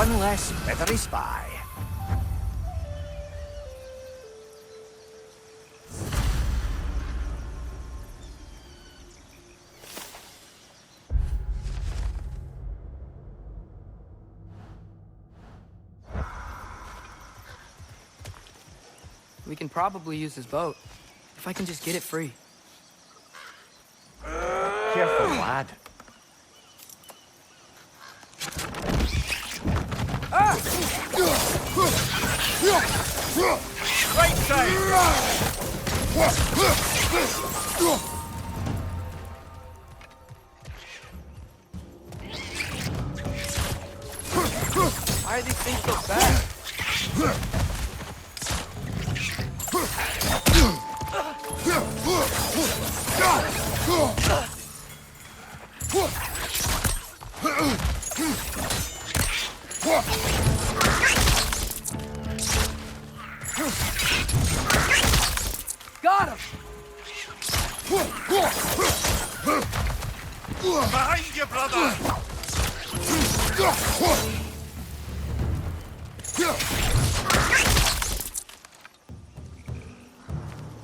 One less feathery spy. We can probably use his boat, if I can just get it free. Careful, lad. Right side! Why are these things so fast? Got him! Behind you, brother!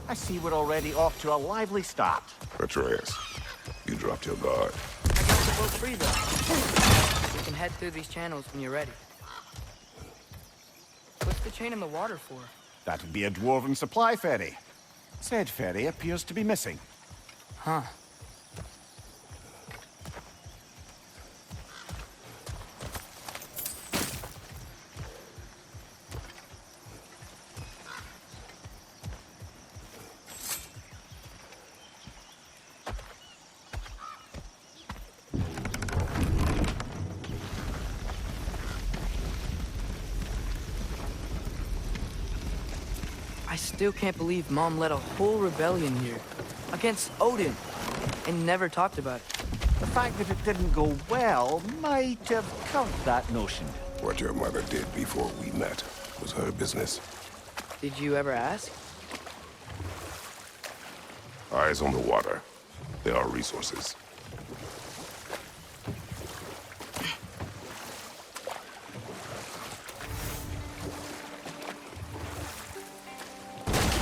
I see we're already off to a lively start. Atreus, you dropped your guard. I got the boat free, though. We can head through these channels when you're ready. What's the chain in the water for? That'd be a dwarven supply ferry. Said ferry appears to be missing. Huh. I still can't believe Mom led a whole rebellion here. Against Odin. And never talked about it. The fact that it didn't go well might have curved that notion. What your mother did before we met was her business. Did you ever ask? Eyes on the water. There are resources.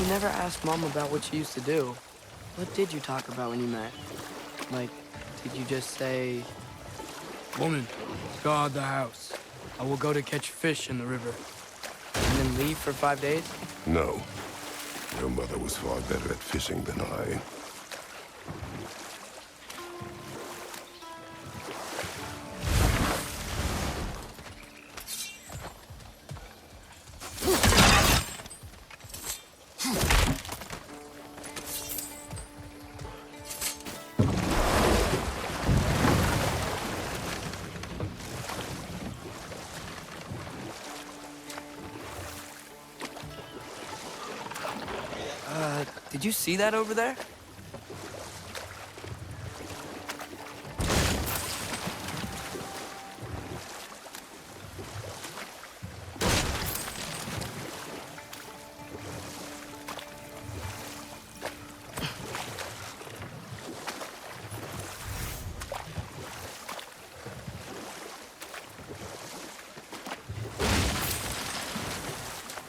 You never asked Mom about what she used to do. What did you talk about when you met? Like, did you just say... Woman, guard the house. I will go to catch fish in the river. And then leave for 5 days? No. Your mother was far better at fishing than I. Did you see that over there?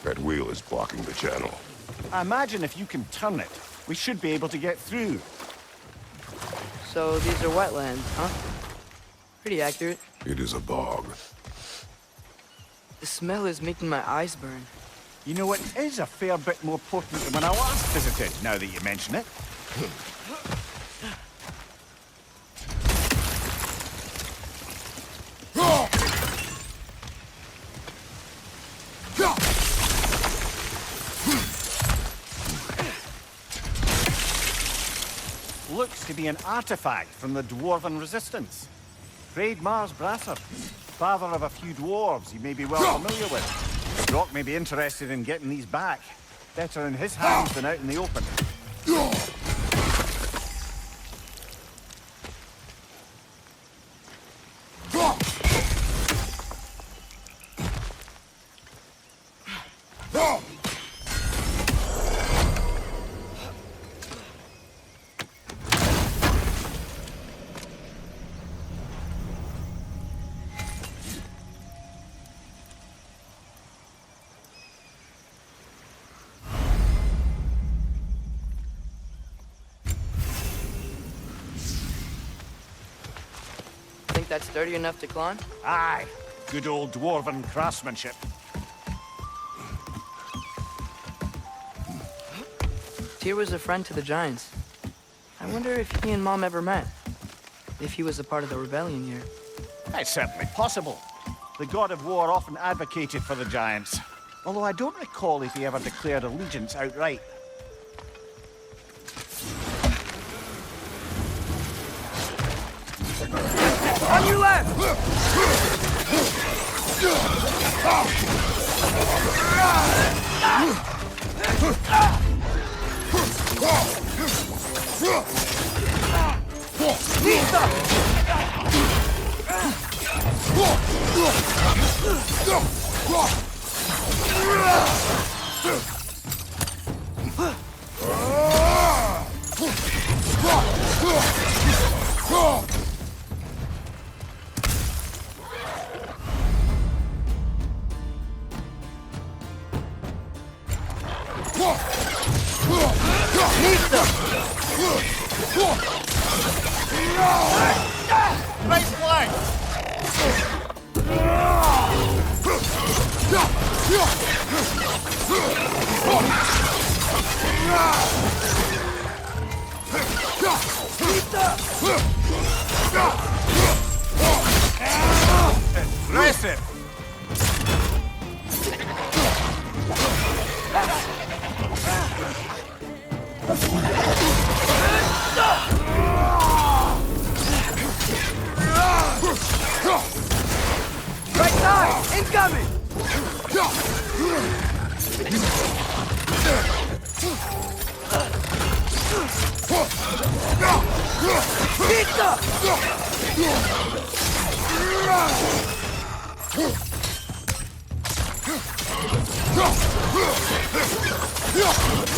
That wheel is blocking the channel. I imagine if you can turn it, we should be able to get through. So these are wetlands, huh? Pretty accurate. It is a bog. The smell is making my eyes burn. You know, it is a fair bit more potent than when I last visited, now that you mention it. Looks to be an artifact from the Dwarven Resistance. Raid Mars Brasser, father of a few dwarves you may be well familiar with. Brock may be interested in getting these back. Better in his hands than out in the open. think that's sturdy enough to climb? Aye. Good old dwarven craftsmanship. Tyr was a friend to the Giants. I wonder if he and Mom ever met. If he was a part of the rebellion here. It's certainly possible. The god of war often advocated for the giants. Although I don't recall if he ever declared allegiance outright. On your left! Nice flank! Impressive! Right side! Incoming!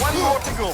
One more to go.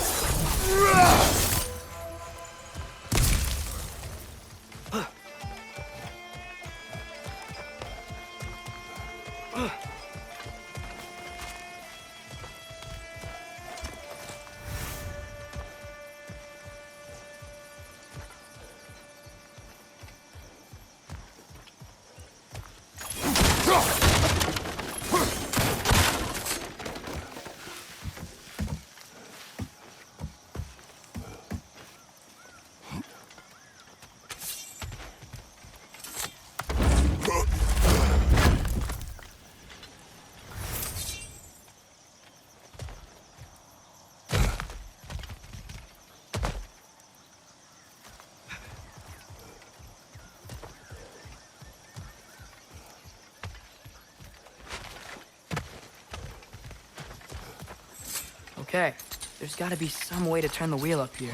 Okay, there's gotta be some way to turn the wheel up here.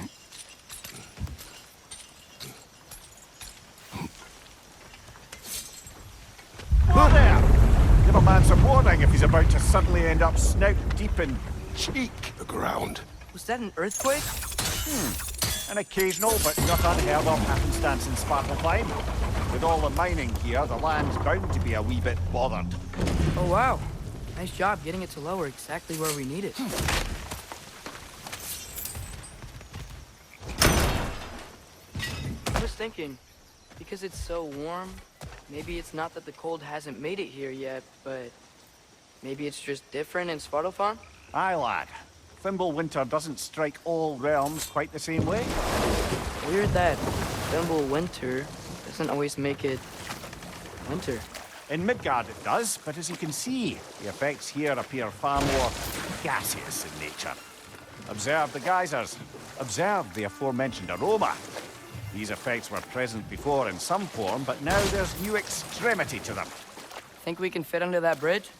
Who there? Give a man some warning if he's about to suddenly end up snout deep in cheek. The ground. Was that an earthquake? An occasional but not unheard of happenstance in Svartalfheim. With all the mining here, the land's bound to be a wee bit bothered. Oh wow. Nice job getting it to lower exactly where we need it. I was thinking, because it's so warm, maybe it's not that the cold hasn't made it here yet, but maybe it's just different in Svartalfheim? Aye, lad. Thimble winter doesn't strike all realms quite the same way. Weird that Thimble winter doesn't always make it winter. In Midgard it does, but as you can see, the effects here appear far more gaseous in nature. Observe the geysers. Observe the aforementioned aroma. These effects were present before in some form, but now there's new extremity to them. Think we can fit under that bridge?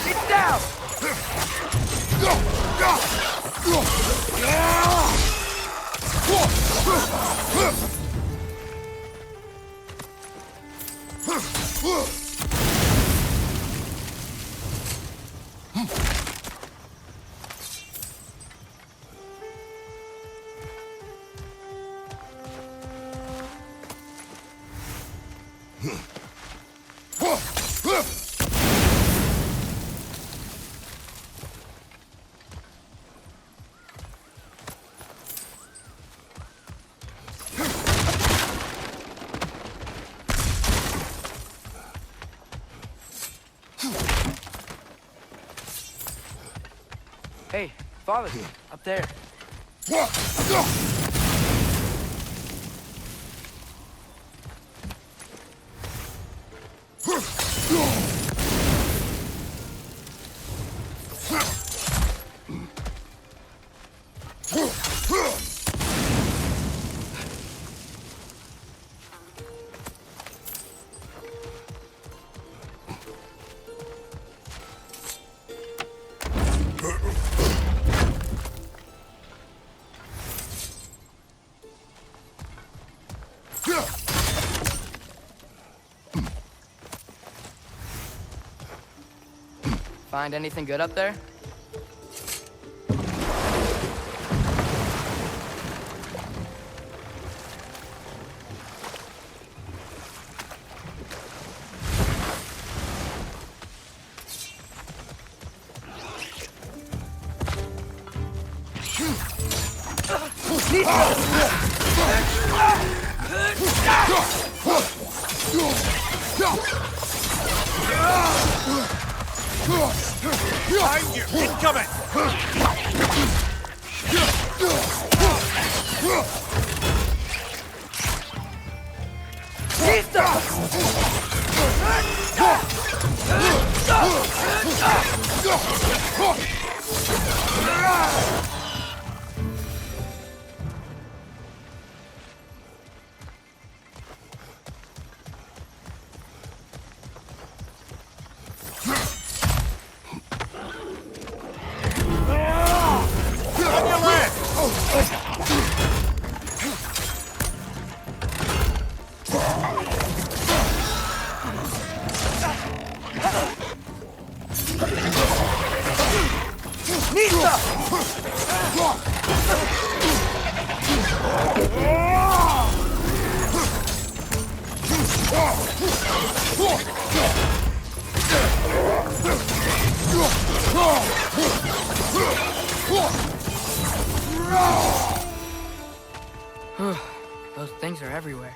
It's down! Hey, father, up there. Find anything good up there? Behind you! Incoming! Those things are everywhere.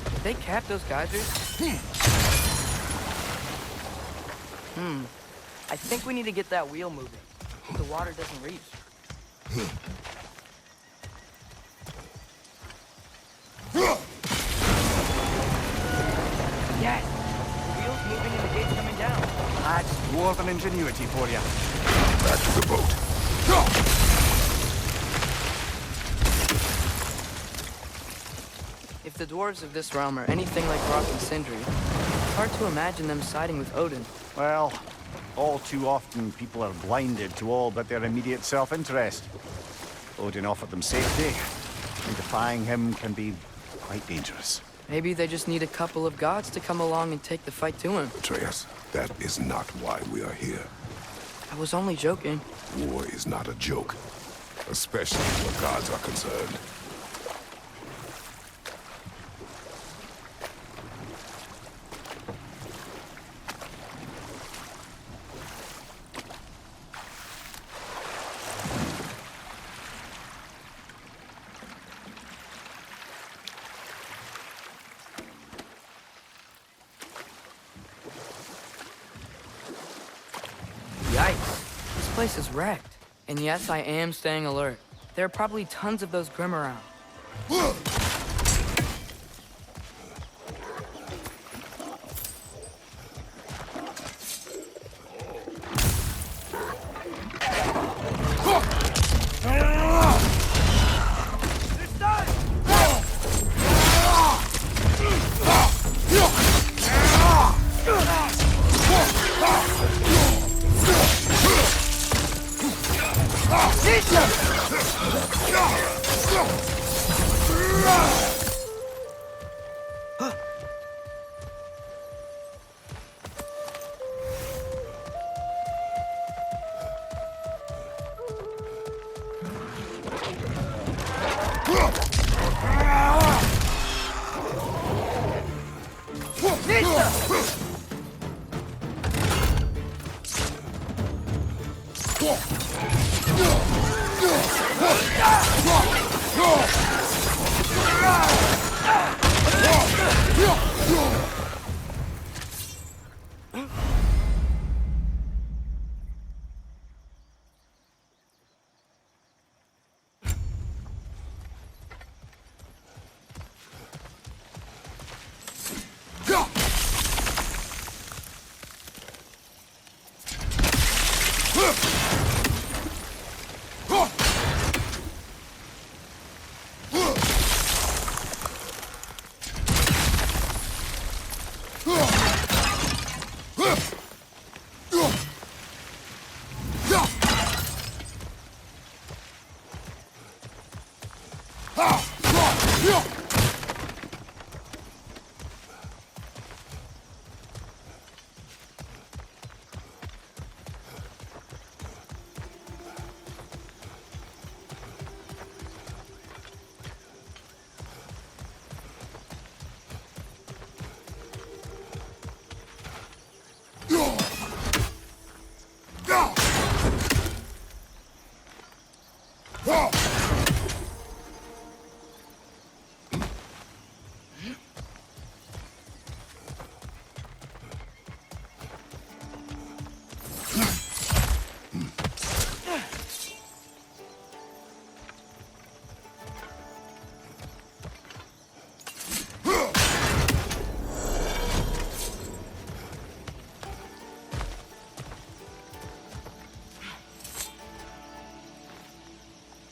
Did they cap those geysers? I think we need to get that wheel moving. The water doesn't reach. Yes! The wheel's moving and the gate's coming down. That's dwarven ingenuity for you. Back to the boat. If the dwarves of this realm are anything like Rock and Sindri, it's hard to imagine them siding with Odin. Well, all too often people are blinded to all but their immediate self-interest. Odin offered them safety, and defying him can be quite dangerous. Maybe they just need a couple of gods to come along and take the fight to him. Atreus, that is not why we are here. I was only joking. War is not a joke, especially where gods are concerned. Yikes. This place is wrecked. And yes, I am staying alert. There are probably tons of those Grim around.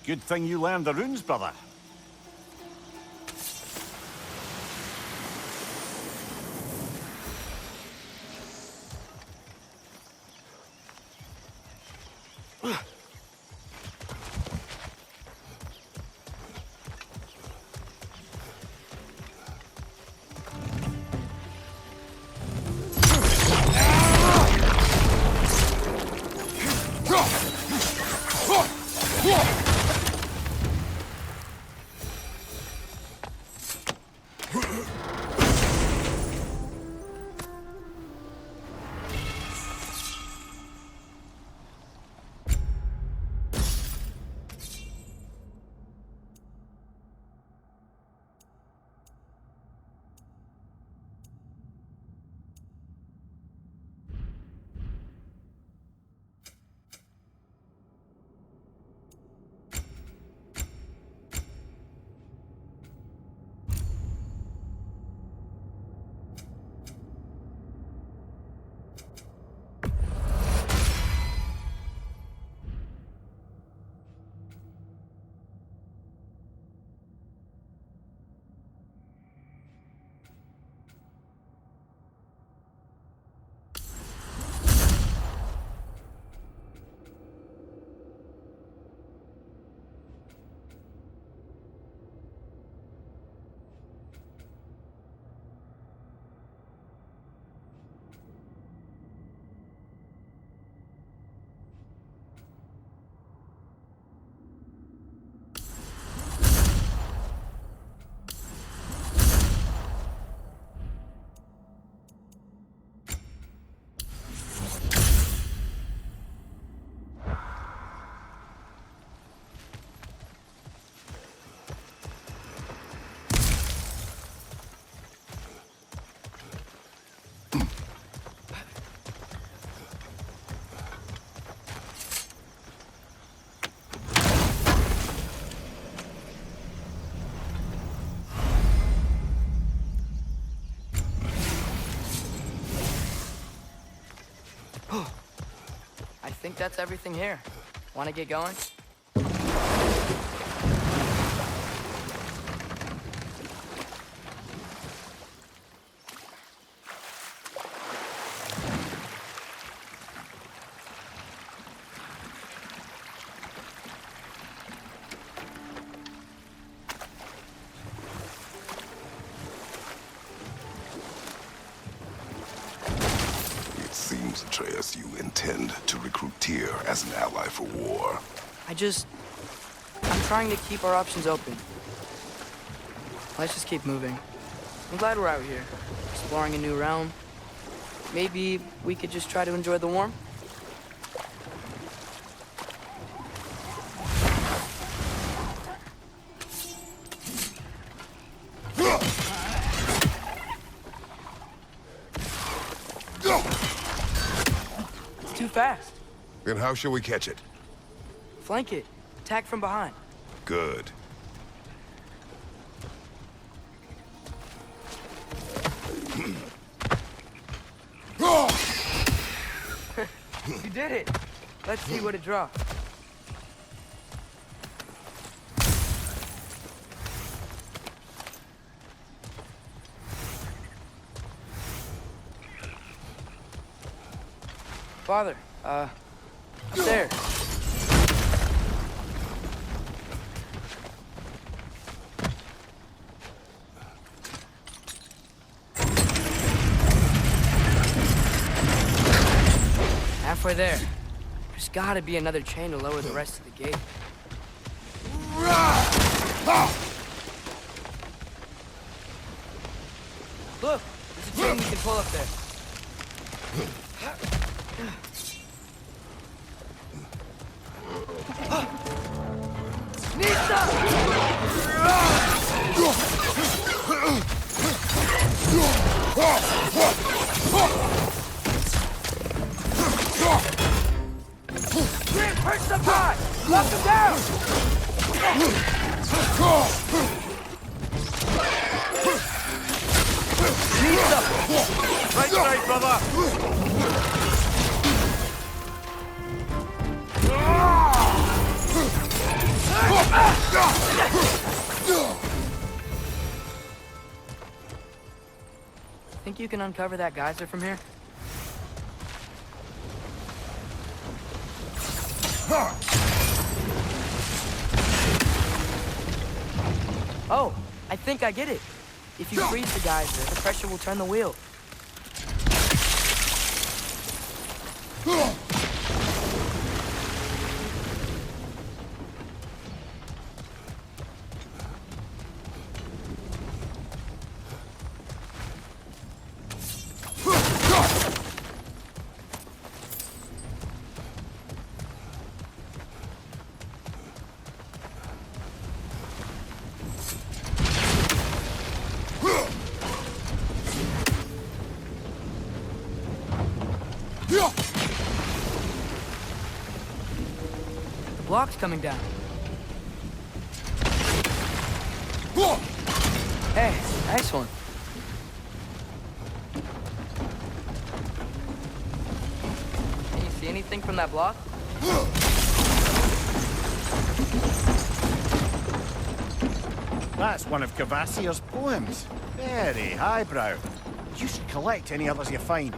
Good thing you learned the runes, brother. I think that's everything here. Want to get going? It seems, Atreus, you intend to recruit Tyr as an ally for war. I'm trying to keep our options open. let's just keep moving. I'm glad we're out here, exploring a new realm. Maybe we could just try to enjoy the warmth? It's too fast. Then how shall we catch it? Flank it. Attack from behind. Good. You did it. Let's see what it drops. Father, up there. Halfway there. There's gotta be another chain to lower the rest of the gate. Look, there's a chain we can pull up there. Push them high! Lock them down! Right side, brother! Think you can uncover that geyser from here? Oh, I think I get it. If you freeze the geyser, the pressure will turn the wheel. The block's coming down. Hey, nice one. Can you see anything from that block? That's one of Cavassier's poems. Very highbrow. You should collect any others you find.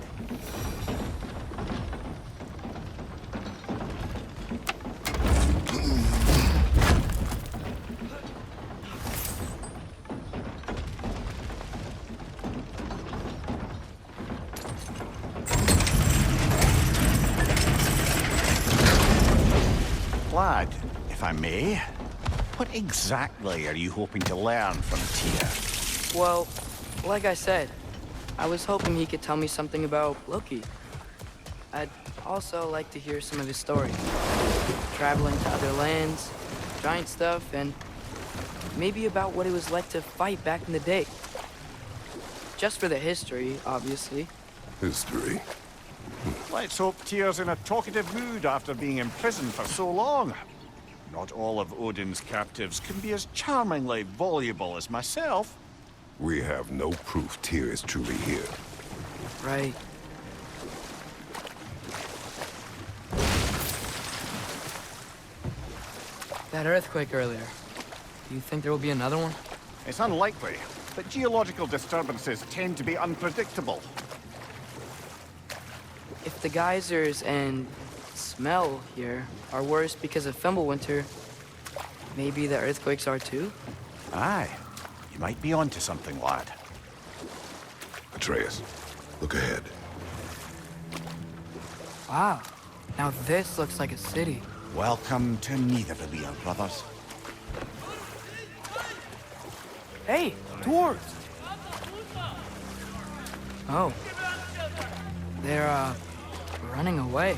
Lad, if I may, what exactly are you hoping to learn from Tyr? Well, like I said, I was hoping he could tell me something about Loki. I'd also like to hear some of his stories. Traveling to other lands, giant stuff, and maybe about what it was like to fight back in the day. Just for the history, obviously. History. Let's hope Tyr's in a talkative mood after being imprisoned for so long. Not all of Odin's captives can be as charmingly voluble as myself. We have no proof Tyr is truly here. Right. That earthquake earlier. Do you think there will be another one? It's unlikely, but geological disturbances tend to be unpredictable. If the geysers and smell here are worse because of Fimbulwinter, maybe the earthquakes are too? Aye, you might be onto something, lad. Atreus, look ahead. Wow. Now this looks like a city. Welcome to Nidavellir, brothers. Hey, dwarves! Oh. They're, running away.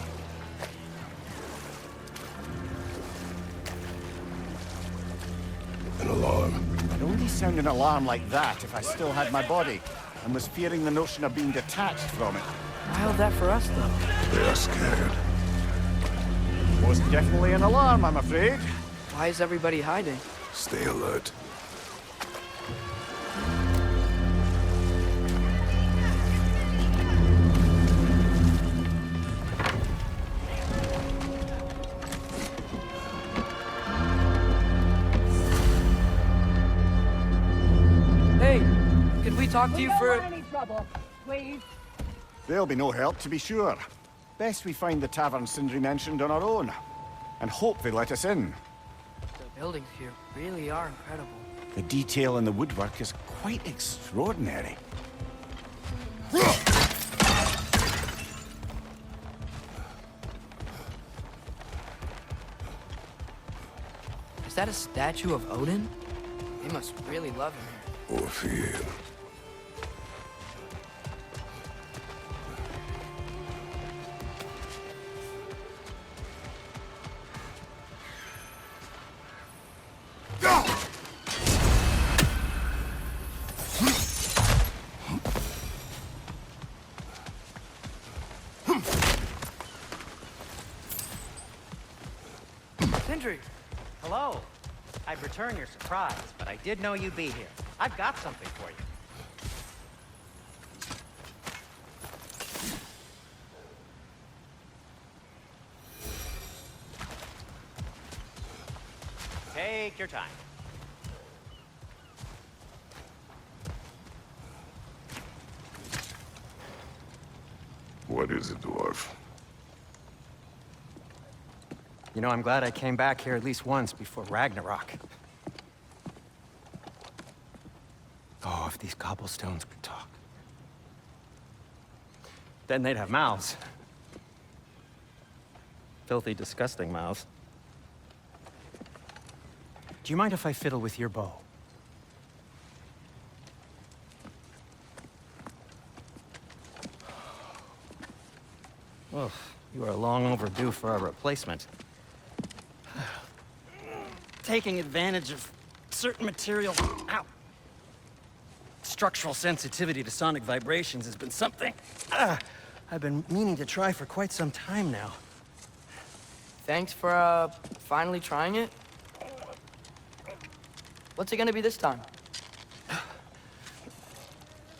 An alarm. I'd only sound an alarm like that if I still had my body, and was fearing the notion of being detached from it. Why held that for us, though? They are scared. Most definitely an alarm, I'm afraid. Why is everybody hiding? Stay alert. Hey, could we talk to you for... Any trouble, please? There'll be no help, to be sure. Best we find the tavern Sindri mentioned on our own, and hope they let us in. The buildings here really are incredible. The detail in the woodwork is quite extraordinary. Is that a statue of Odin? They must really love him here. Or fear. Sindri! Hello. I'd return your surprise, but I did know you'd be here. I've got something for you. Take your time. What is it, dwarf? You know, I'm glad I came back here at least once before Ragnarok. Oh, if these cobblestones could talk. Then they'd have mouths. Filthy, disgusting mouths. Do you mind if I fiddle with your bow? Oh, you are long overdue for a replacement. Taking advantage of certain material. Ow. Structural sensitivity to sonic vibrations has been something I've been meaning to try for quite some time now. Thanks for, finally trying it. What's it gonna be this time?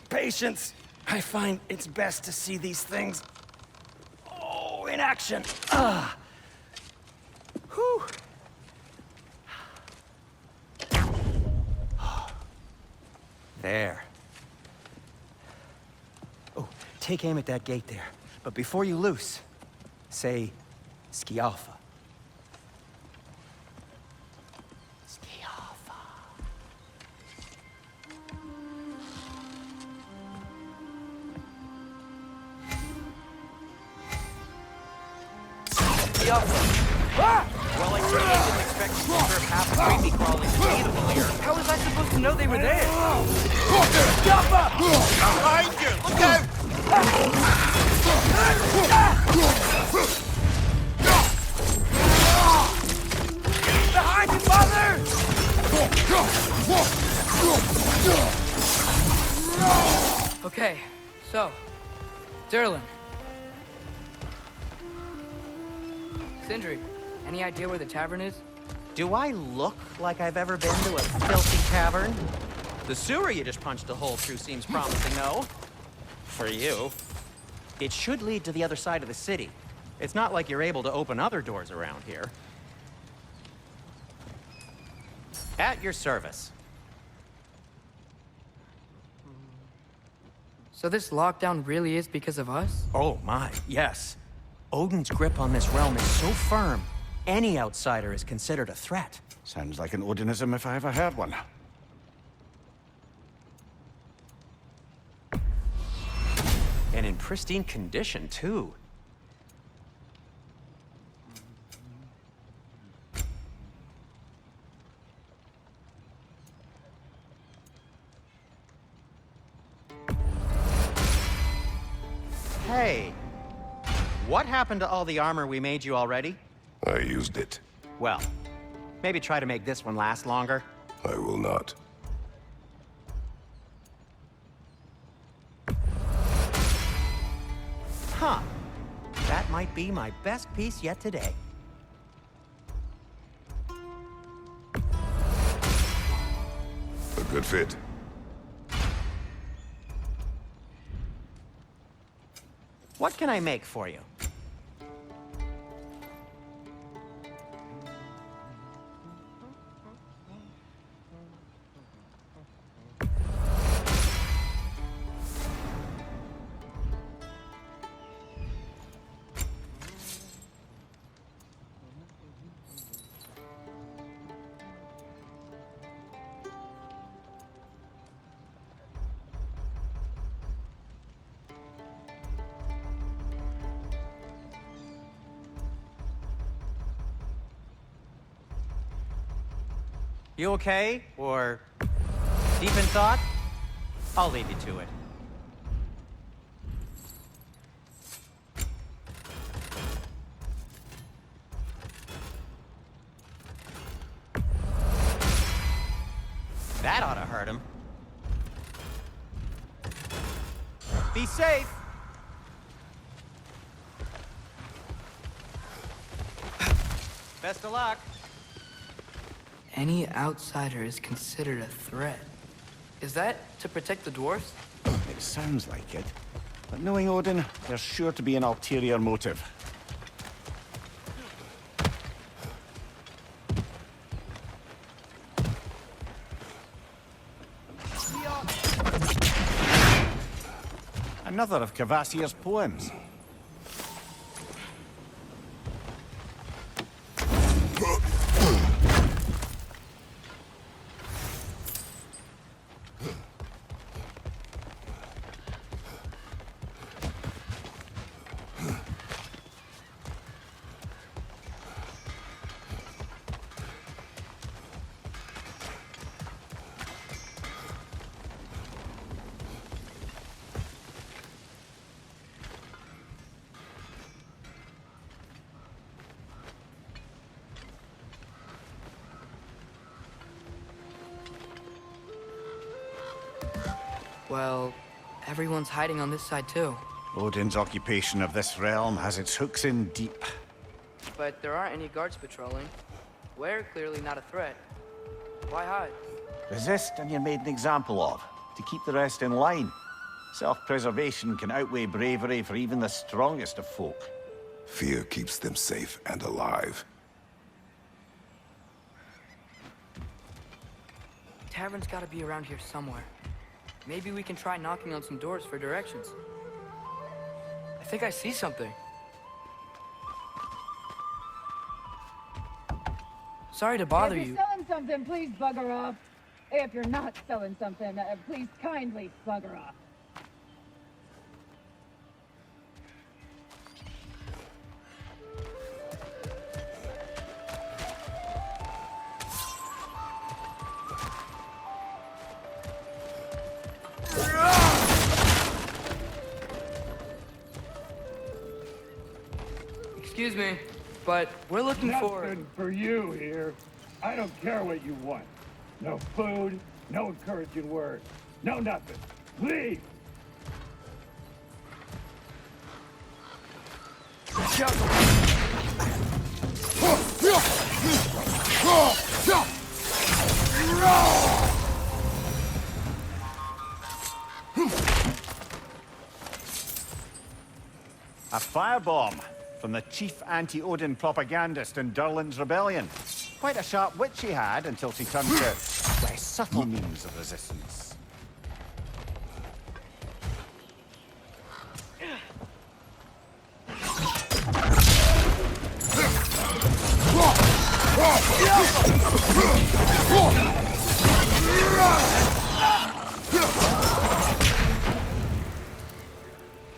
Patience. I find it's best to see these things, in action. Whew. There. Oh, take aim at that gate there. But before you loose, say, Skialfa. Skialfa. Well, I certainly didn't expect you to serve half a creepy crawling cannibal here. How was I supposed to know they were there? Behind you! Look out! Behind you, mother! Okay, so, Durlin. Sindri, any idea where the tavern is? Do I look like I've ever been to a filthy tavern? The sewer you just punched a hole through seems promising, no? For you. It should lead to the other side of the city. It's not like you're able to open other doors around here. At your service. So this lockdown really is because of us? Oh my, yes. Odin's grip on this realm is so firm, any outsider is considered a threat. Sounds like an Odinism if I ever heard one. And in pristine condition, too. Hey, what happened to all the armor we made you already? I used it. Well, maybe try to make this one last longer. I will not. Huh. That might be my best piece yet today. A good fit. What can I make for you? You okay? Or deep in thought? I'll leave you to it. That ought to hurt him. Be safe! Best of luck. Any outsider is considered a threat. Is that to protect the dwarfs? It sounds like it. But knowing Odin, there's sure to be an ulterior motive. Another of Kvasir's poems. Well, everyone's hiding on this side too. Odin's occupation of this realm has its hooks in deep. But there aren't any guards patrolling. We're clearly not a threat. Why hide? Resist and you're made an example of, to keep the rest in line. Self-preservation can outweigh bravery for even the strongest of folk. Fear keeps them safe and alive. Tavern's gotta be around here somewhere. Maybe we can try knocking on some doors for directions. I think I see something. Sorry to bother If you. you're selling something, please bugger off. If you're not selling something, please kindly bugger off. Excuse me, but we're looking for... Nothing for you here. I don't care what you want. No food, no encouraging words, no nothing. Leave! A firebomb from the chief anti-Odin propagandist in Durlin's rebellion. Quite a sharp wit she had until she turned to less subtle means of resistance.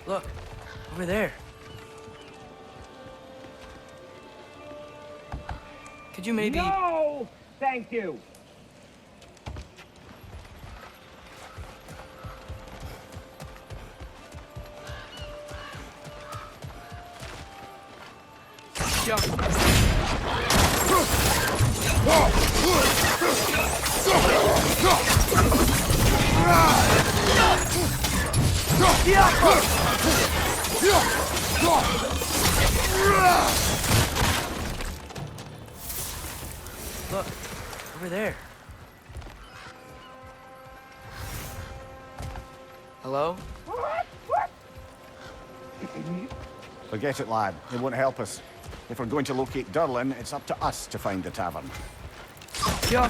Look, over there. Could you maybe... No! Thank you! Look, over there. Hello? Forget it, lad. They won't help us. If we're going to locate Durlin, it's up to us to find the tavern. Yeah.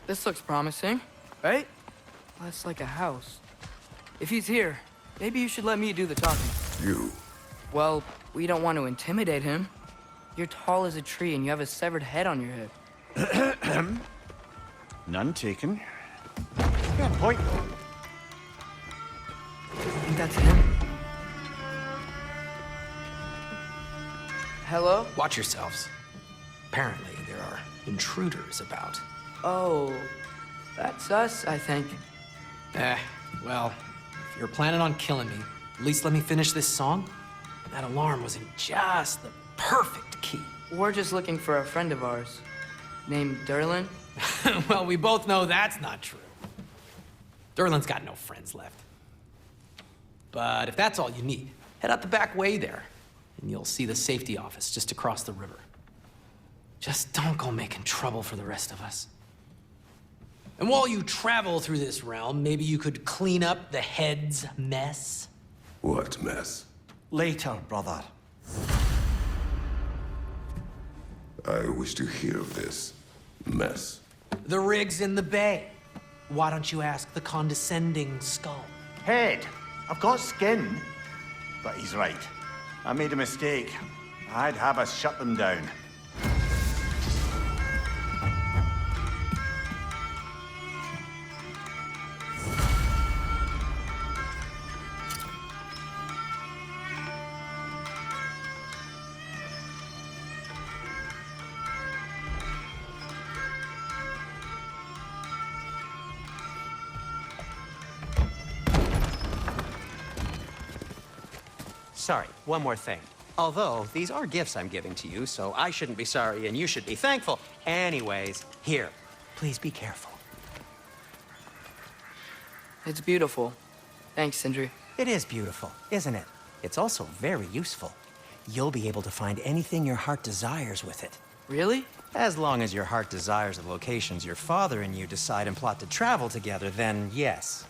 This looks promising, right? Well, it's like a house. If he's here, maybe you should let me do the talking. You. Well, we don't want to intimidate him. You're tall as a tree and you have a severed head on your head. None taken. Fair point, though. I think that's him. Hello? Watch yourselves. Apparently, there are intruders about. Oh, that's us, I think. Well, if you're planning on killing me, at least let me finish this song. That alarm was in just the perfect key. We're just looking for a friend of ours named Durlin. Well, we both know that's not true. Durlin's got no friends left. But if that's all you need, head out the back way there, and you'll see the safety office just across the river. Just don't go making trouble for the rest of us. And while you travel through this realm, maybe you could clean up the head's mess? What mess? Later, brother. I wish to hear of this mess. The rig's in the bay. Why don't you ask the condescending skull? Head. I've got skin. But he's right. I made a mistake. I'd have us shut them down. Sorry, one more thing. Although, these are gifts I'm giving to you, so I shouldn't be sorry and you should be thankful. Anyways, here, please be careful. It's beautiful. Thanks, Sindri. It is beautiful, isn't it? It's also very useful. You'll be able to find anything your heart desires with it. Really? As long as your heart desires the locations your father and you decide and plot to travel together, then yes.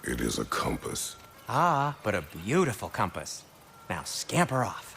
It is a compass. Ah, but a beautiful compass. Now scamper off.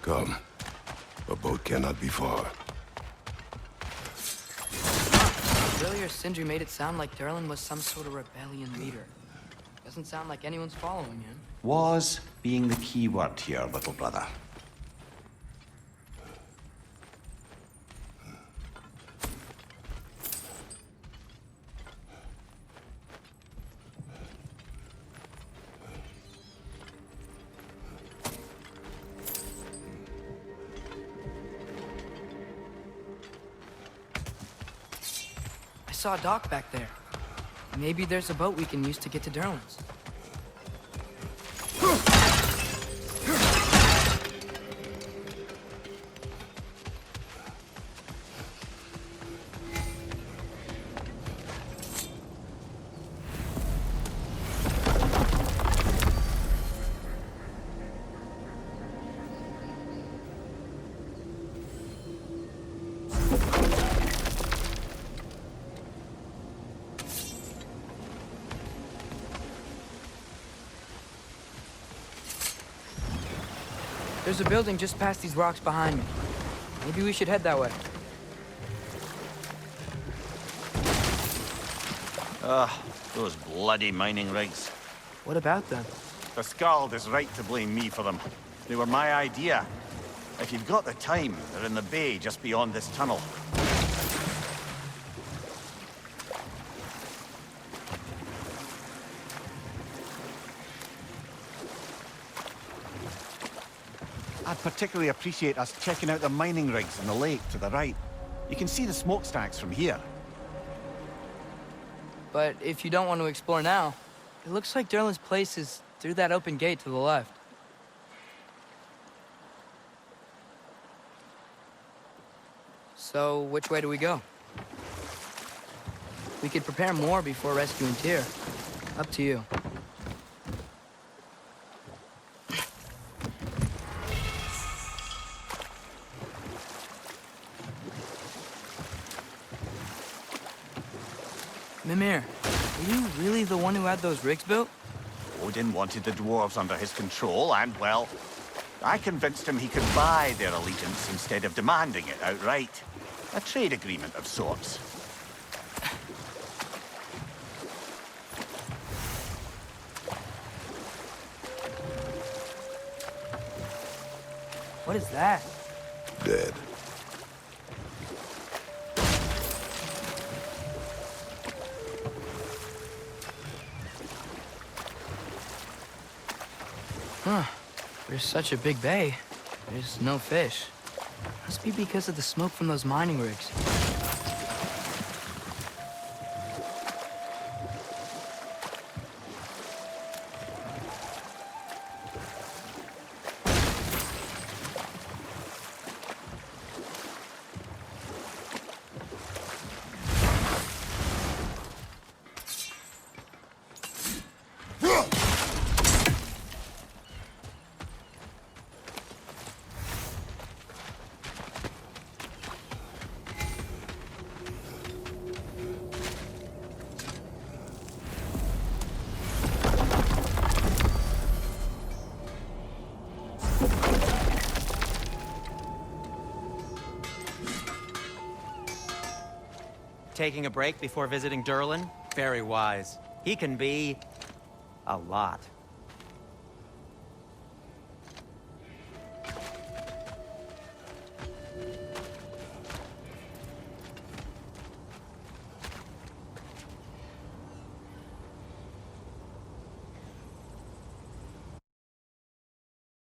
Come. A boat cannot be far. Earlier, Sindri made it sound like Durlin was some sort of rebellion leader. Doesn't sound like anyone's following him. Was being the key word here, little brother. I saw a dock back there. Maybe there's a boat we can use to get to Durlin's. There's a building just past these rocks behind me. Maybe we should head that way. Those bloody mining rigs. What about them? The Skald is right to blame me for them. They were my idea. If you've got the time, they're in the bay just beyond this tunnel. I'd particularly appreciate us checking out the mining rigs in the lake to the right. You can see the smokestacks from here. But if you don't want to explore now, it looks like Durlin's place is through that open gate to the left. So, which way do we go? We could prepare more before rescuing Tyr. Up to you. Mimir, are you really the one who had those rigs built? Odin wanted the dwarves under his control, and, well, I convinced him he could buy their allegiance instead of demanding it outright. A trade agreement of sorts. What is that? Dead. Huh. There's such a big bay. There's no fish. Must be because of the smoke from those mining rigs. Taking a break before visiting Durlin? Very wise. He can be a lot.